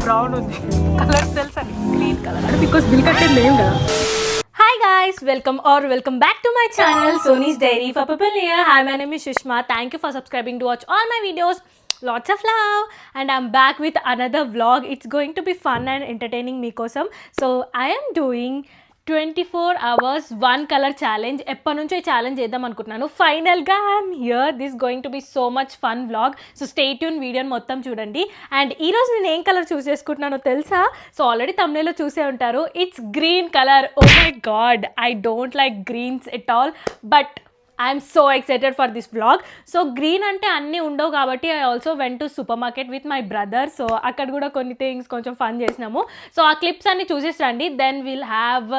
Brown ఉంది. Colours తెలుసా? Green colour because bill కట్టేది లేవు కదా. Hi guys, welcome back to my channel Sony's Diary for People here. Hi, my name is Sushma. Thank you for subscribing to watch all my videos. Lots of love, and I'm back with another vlog. It's going to be fun and entertaining me kosam. So I am doing 24 hours one color challenge. ఎప్పటినుంచో ఈ challenge చేద్దాం అనుకుంటున్నాను. ఫైనల్గా I'm here. This going to B so much fun vlog. So stay tune, వీడియోని మొత్తం చూడండి. And ఈరోజు నేను ఏం కలర్ చూస్ చేసుకుంటున్నానో తెలుసా? సో ఆల్రెడీ తమ్నేలో చూసే ఉంటారు. It's green colour. Oh my god, I don't like greens at all, but I'm so excited for this vlog. So green అంటే అన్నీ ఉండవు కాబట్టి I also went to supermarket with my brother. So అక్కడ కూడా కొన్ని things కొంచెం fun చేసినాము. So ఆ క్లిప్స్ అన్ని చూసేసి రండి. Then will have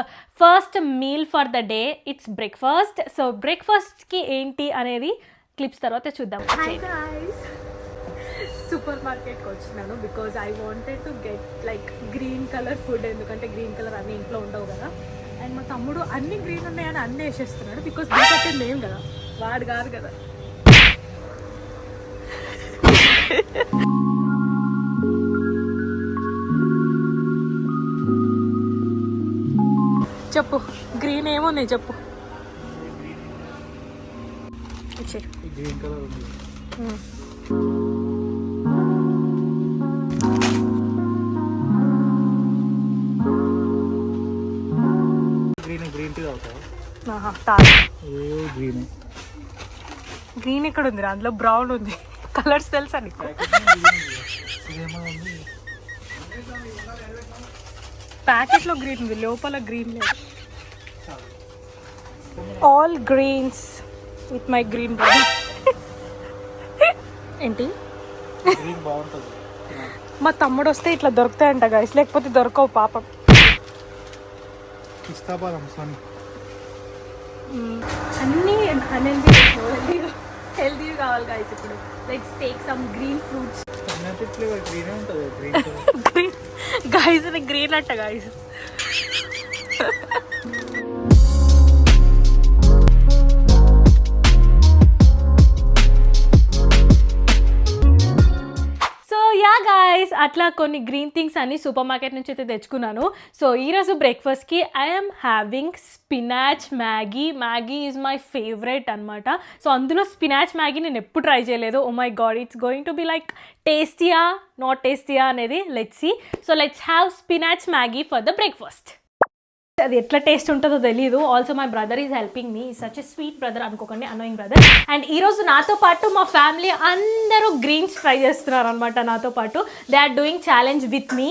first meal for the day. It's breakfast. So బ్రేక్ఫాస్ట్కి ఏంటి అనేది క్లిప్స్ తర్వాత చూద్దాం. సూపర్ మార్కెట్కి వచ్చినాను because I wanted to get like green colour food. ఎందుకంటే గ్రీన్ కలర్ అన్నీ ఇంట్లో ఉండవు కదా. అండ్ మా తమ్ముడు అన్ని గ్రీన్ ఉన్నాయని అన్నీ వేసేస్తున్నాడు బికాస్ బిల్ లేవు కదా, వాడు కాదు కదా. చెప్పు, గ్రీన్ ఏమున్నాయి చెప్పు. గ్రీన్ కలర్ ఉంది. గ్రీన్ ఇక్కడ ఉంది, అందులో బ్రౌన్ ఉంది. కలర్స్ తెలుసా నీకు? ప్యాకెట్లో గ్రీన్ ఉంది, లోపల గ్రీన్ లేదు. All greens with my green brother. ఏంటి? మా తమ్ముడు వస్తే ఇట్లా దొరుకుతాయంట గైస్, లేకపోతే దొరకవు పాపం. అన్నీ హెల్దీ కావాలి గైస్. ఇప్పుడు let's take some green fruits. Guys green అంట గైస్. అట్లా కొన్ని గ్రీన్ థింగ్స్ అన్ని సూపర్ మార్కెట్ నుంచి అయితే తెచ్చుకున్నాను. సో ఈరోజు బ్రేక్ఫాస్ట్కి I'm having spinach Maggi. Maggi is my favourite అనమాట. సో అందులో స్పినాచ్ మ్యాగీ నేను ఎప్పుడు ట్రై చేయలేదు. Oh my God, it's going to be like టేస్టీయా నాట్ టేస్టీయా అనేది let's see. So let's have spinach Maggi for the breakfast. అది ఎట్లా టేస్ట్ ఉంటుందో తెలియదు. Also my brother is helping me. Such a sweet brother అనుకోకండి, annoying brother. And ఈరోజు నాతో పాటు మా ఫ్యామిలీ అందరూ గ్రీన్స్ ట్రై చేస్తున్నారు అనమాట నాతో పాటు. They are doing challenge with me.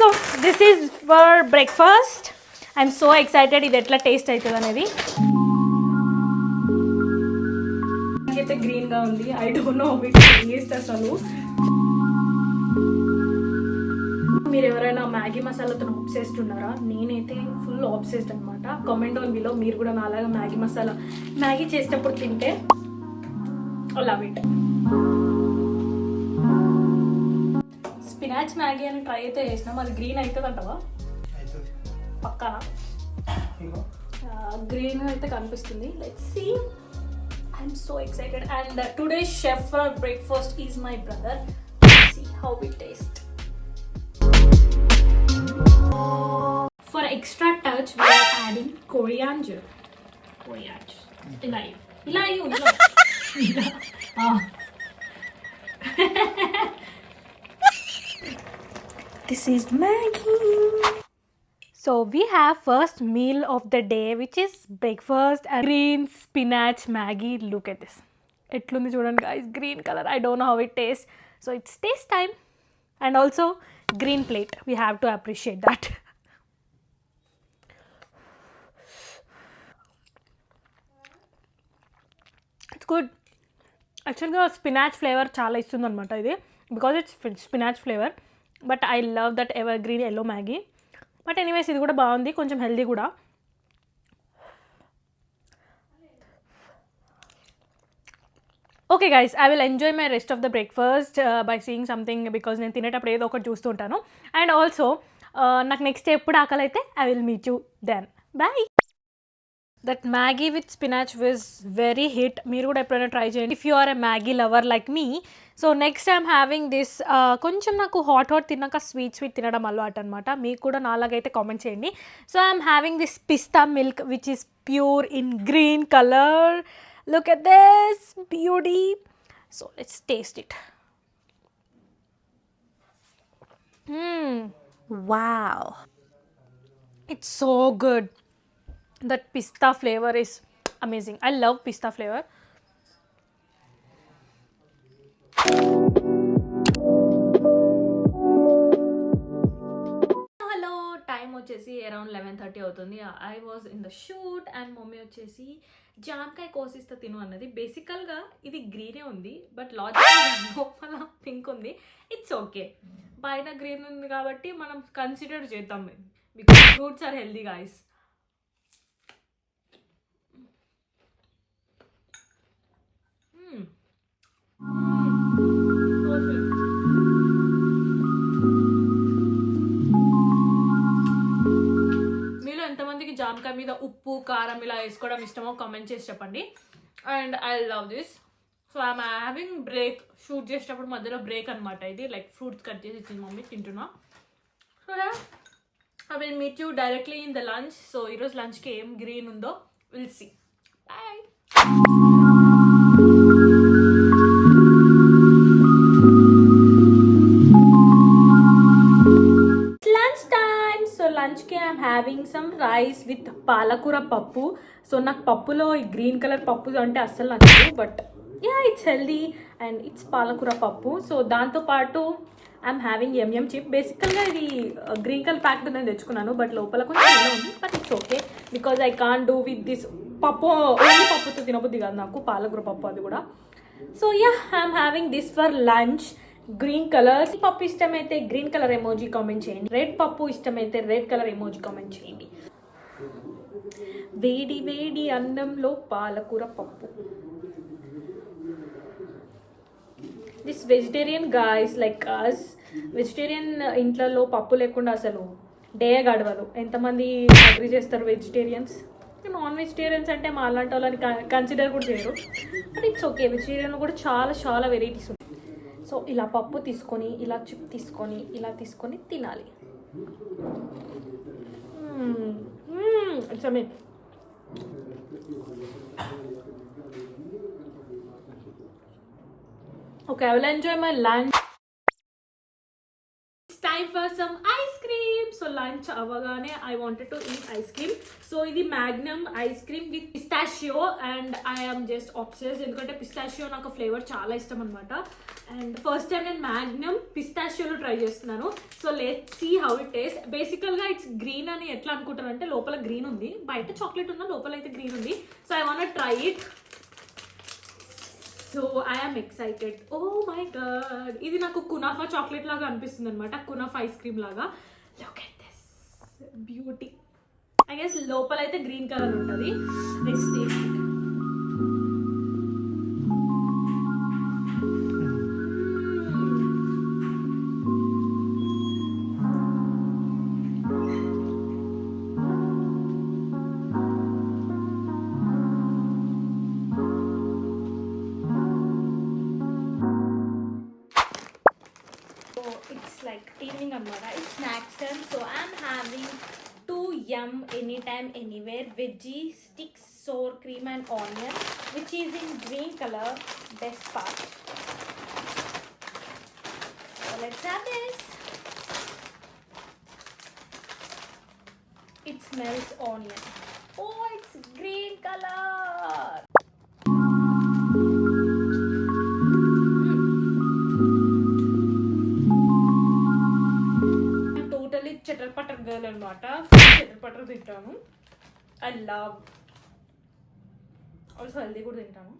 So this is for breakfast. I'm so excited ఇది ఎట్లా టేస్ట్ అవుతుంది అనేది. అయితే గ్రీన్గా ఉంది. I don't know which taste అసలు. మీరు ఎవరైనా మ్యాగీ మసాలాతో ఆబ్సెస్డ్ ఉన్నారా? నేనైతే ఫుల్ ఆబ్సెస్డ్ అనమాట. కామెంట్ ఆన్ బిలో మీరు కూడా నాలాగా మ్యాగీ మసాలా మ్యాగీ చేసేటప్పుడు తింటే లవ్ ఇట్. స్పినాచ్ మ్యాగీ అని ట్రై అయితే చేసినాం. అది గ్రీన్ అవుతుంది అంటవా? పక్కన గ్రీన్ అయితే కనిపిస్తుంది. Let's see. I'm so excited. And today chef for breakfast is my brother. See how it taste. For extra touch, we are adding coriander. Ilayu. This is Maggie. So we have first meal of the day, which is breakfast and green spinach Maggie. Look at this. Etlundi chudandi guys, green color. I don't know how it tastes. So it's taste time. And also green plate. We have to appreciate that. It's good. Actually spinach flavor చాలా ఇస్తుంది అనమాట ఇది, because it's spinach flavour. But I love that ever green yellow Maggi. But anyways ఇది కూడా బాగుంది, కొంచెం healthy కూడా. Okay guys, I will enjoy my rest of the breakfast by seeing something, because నేను తినేటప్పుడు ఏదో ఒకటి చూస్తూ ఉంటాను. అండ్ ఆల్సో నాకు నెక్స్ట్ ఎప్పుడు ఆకలి అయితే I will meet you then. Bye. That Maggi with spinach was very hit. మీరు కూడా ఎప్పుడైనా ట్రై చేయండి if you are a Maggi lover like me. So next I'm having this. కొంచెం నాకు హాట్ తిన్నాక స్వీట్ తినడం అలవాటు అనమాట. మీకు కూడా నాలాగైతే కామెంట్ చేయండి. So I'm having this pista milk which is pure in green colour. Look at this beauty. So let's taste it. Wow, it's so good. That pista flavor is amazing. I love pista flavor. Hello, time వచ్చేసి around 11:30 అవుతుంది. I was in the shoot and mummy వచ్చేసి జామకాయ కోసిస్తా తిను అన్నది. బేసికల్గా ఇది గ్రీనే ఉంది బట్ లాజికల్ లోపల పింక్ ఉంది. ఇట్స్ ఓకే, పైన గ్రీన్ ఉంది కాబట్టి మనం కన్సిడర్ చేద్దాం because fruits are healthy guys. మీలో ఎంతమందికి జామకాయ మీద ఉప్పు కారం ఇలా వేసుకోవడం ఇష్టమో కామెంట్ చేసి చెప్పండి. And I love this. So I'm having break. Shoot చేసేటప్పుడు మధ్యలో బ్రేక్ అనమాట ఇది. లైక్ ఫ్రూట్స్ కట్ చేసి ఇచ్చింది మమ్మీ, తింటున్నా. So I will meet you directly in the lunch. So ఈరోజు లంచ్కి ఏం గ్రీన్ ఉందో విల్ సీ. బాయ్. లంచ్కి I'm having some rice with పాలకూర పప్పు. సో నాకు పప్పులో ఈ గ్రీన్ కలర్ పప్పు అంటే అస్సలు నచ్చదు but yeah it's healthy and it's పాలకూర పప్పు. సో దాంతోపాటు ఐఎమ్ హ్యావింగ్ ఎంఎం చిప్. బేసికల్గా ఇది గ్రీన్ కలర్ ప్యాకెట్ నేను తెచ్చుకున్నాను బట్ లోపల కొంచెం ఎల్లో ఉంది but it's okay because I can't do with this పప్పు. ఓన్లీ పప్పుతో తినబుద్ది కాదు నాకు, పాలకూర పప్పు అది కూడా. So yeah I'm having this for lunch. Green colour పప్పు ఇష్టమైతే గ్రీన్ కలర్ ఎమోజీ కామెంట్ చేయండి. రెడ్ పప్పు ఇష్టమైతే రెడ్ కలర్ ఎమోజీ కామెంట్ చేయండి. వేడి వేడి అన్నంలో పాలకూర పప్పు. This vegetarian guys like us, vegetarian ఇంట్లో పప్పు లేకుండా అసలు డే గడవదు. ఎంతమంది అగ్రీ చేస్తారు వెజిటేరియన్స్? నాన్ వెజిటేరియన్స్ అంటే మా అలాంటి వాళ్ళని కన్సిడర్ కూడా చేయరు బట్ ఇట్స్ ఓకే. వెజిటేరియన్లో కూడా చాలా చాలా వెరైటీస్ ఉంటాయి. సో ఇలా పప్పు తీసుకొని ఇలా చిప్ తీసుకొని ఇలా తీసుకొని తినాలి. It's amazing. Okay, I will enjoy my lunch. It's time for some ice cream. So lunch avagane I wanted to eat ice cream. So ఇది Magnum ice cream with pistachio and I am just obsessed ఎందుకంటే pistachio నాకు flavour చాలా ఇష్టం అనమాట. And first time నేను Magnum పిస్టాషియోలో try చేస్తున్నాను. So let's see how it taste. బేసికల్గా ఇట్స్ గ్రీన్ అని ఎట్లా అనుకుంటాను అంటే లోపల గ్రీన్ ఉంది, బయట చాక్లెట్ ఉన్న లోపల అయితే గ్రీన్ ఉంది. So I want try it. So I'm excited. Oh my god, ఇది నాకు కునాఫా చాక్లెట్ లాగా అనిపిస్తుంది అనమాట, కునాఫా ఐస్ క్రీమ్ లాగా. Look at this beauty. I guess లోపల అయితే గ్రీన్ కలర్ ఉంటుంది. Let's taste it. It's like evening amara, it's snacks time. So I'm having 2 yum anytime anywhere veggie sticks, sour cream and onion, which is in green color. Best part. So let's have this. It smells onion. Oh, it's green color. Chatter patter girl అనమాట. Chatter పటర్ తింటాను. I love also healthy కూడా తింటాను.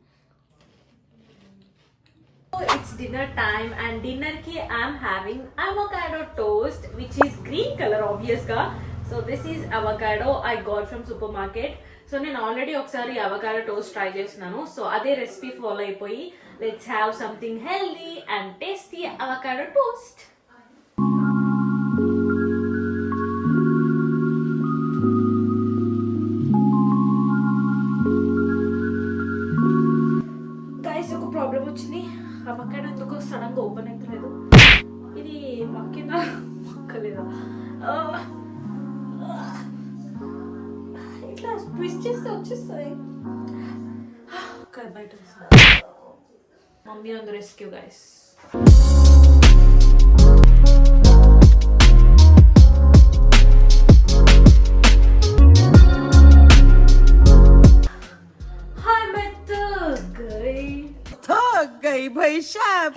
It's dinner time and dinner ki I'm having avocado toast which is green color obvious ga. So this is avocado I got from supermarket. So నేను already ఒకసారి avocado toast try చేస్తున్నాను. So అదే recipe follow అయిపోయి let's have something healthy and tasty avocado toast. Twist చేస్తే వచ్చేస్తాయి. బయట mummy on the rescue guys. भाई साहब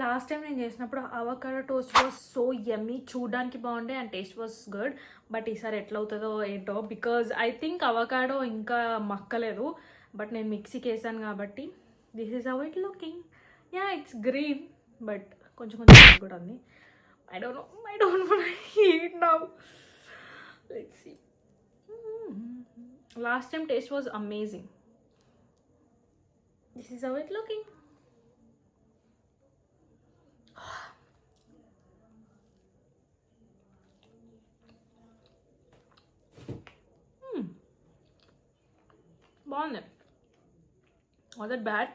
లాస్ట్ టైం నేను చేసినప్పుడు avocado toast was so yummy, చూడడానికి బాగుండే and taste was good. But ఈసారి ఎట్లా అవుతుందో ఏంటో, బికాజ్ ఐ థింక్ అవకాడో ఇంకా మక్కలేదు. బట్ నేను మిక్సీకి వేసాను కాబట్టి this is how it looking. Ya it's green but కొంచెం కొంచెం కూడా ఉంది. I don't want to eat now. Let's see. Last time taste was amazing. This is how it looking. బాగుంది. Not that bad.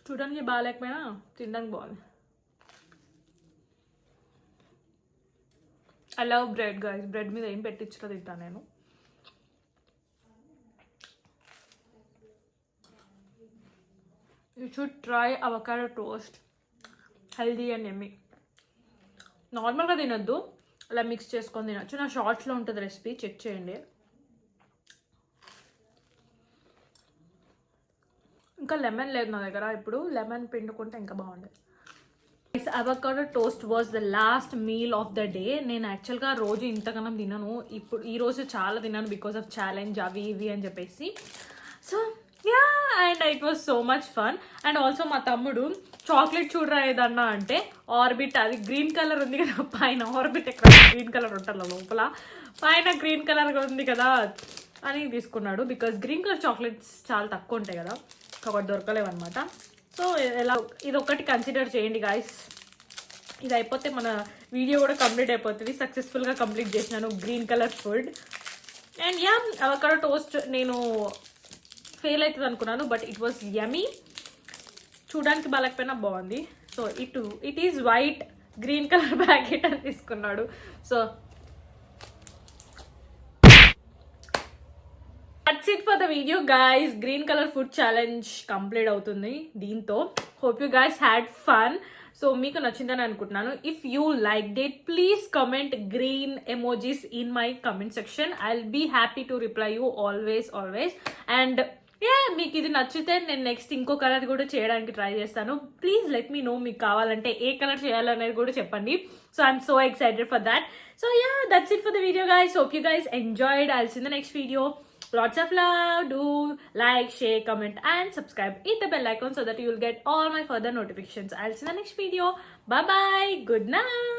చూడడానికి బాగాలేకపోయినా తినడానికి బాగుంది. I love bread guys. Bread మీద ఏం పెట్టించులో తింటాను నేను. You should try avocado toast. Healthy and yummy. నార్మల్గా తినొద్దు, అలా మిక్స్ చేసుకొని తినొచ్చు. నా షార్ట్స్లో ఉంటుంది రెసిపీ, చెక్ చేయండి. ఇంకా లెమన్ లేదు నా దగ్గర, ఇప్పుడు లెమన్ పిండుకుంటే ఇంకా బాగుండేది. Avocado toast was the last meal of the day. నేను యాక్చువల్గా రోజు ఇంతకన్నా తినను, ఇప్పుడు ఈరోజు చాలా తిన్నాను బికాస్ ఆఫ్ ఛాలెంజ్ అవి ఇవి అని చెప్పేసి. So yeah, and it was so much fun. And also మా తమ్ముడు చాక్లెట్ చూడరా ఏదన్నా అంటే ఆర్బిట్, అది గ్రీన్ కలర్ ఉంది కదా పైన, ఆర్బిట్ ఎక్కడ గ్రీన్ కలర్ ఉంటుంది లోపల, పైన గ్రీన్ కలర్ ఉంది కదా అని తీసుకున్నాడు. బికాస్ గ్రీన్ కలర్ చాక్లెట్స్ చాలా తక్కువ ఉంటాయి కదా, ఒకటి దొరకలేవు అనమాట. సో ఎలా ఇది ఒకటి కన్సిడర్ చేయండి గాయస్. ఇది అయిపోతే మన వీడియో కూడా కంప్లీట్ అయిపోతుంది. సక్సెస్ఫుల్గా కంప్లీట్ చేసినాను green colour food. And ya, avocado toast నేను ఫెయిల్ అవుతుంది అనుకున్నాను, బట్ ఇట్ వాజ్ యమీ. చూడడానికి బాగాలేకపోయినా బాగుంది. So it is white green colour packet అని తీసుకున్నాడు. So that's it for the video guys. Green colour food challenge complete అవుతుంది దీంతో. Hope you guys had fun. So మీకు నచ్చిందని అనుకుంటున్నాను. If you like it please comment green emojis in my comment section. I will be happy to reply you always. And yeah, మీకు ఇది నచ్చితే నేను next ఇంకో కలర్ కూడా చేయడానికి ట్రై చేస్తాను. ప్లీజ్ లెట్ మీ నో, మీకు కావాలంటే ఏ కలర్ చేయాలనేది కూడా చెప్పండి. So I'm so excited for that. So yeah, that's it for the video guys. Hope you guys enjoyed. I'll see in the next video. Lots of love. Do like, share, comment and subscribe. Hit the bell icon so that you will get all my further notifications. I'll see you in the next video. Bye bye. Good night.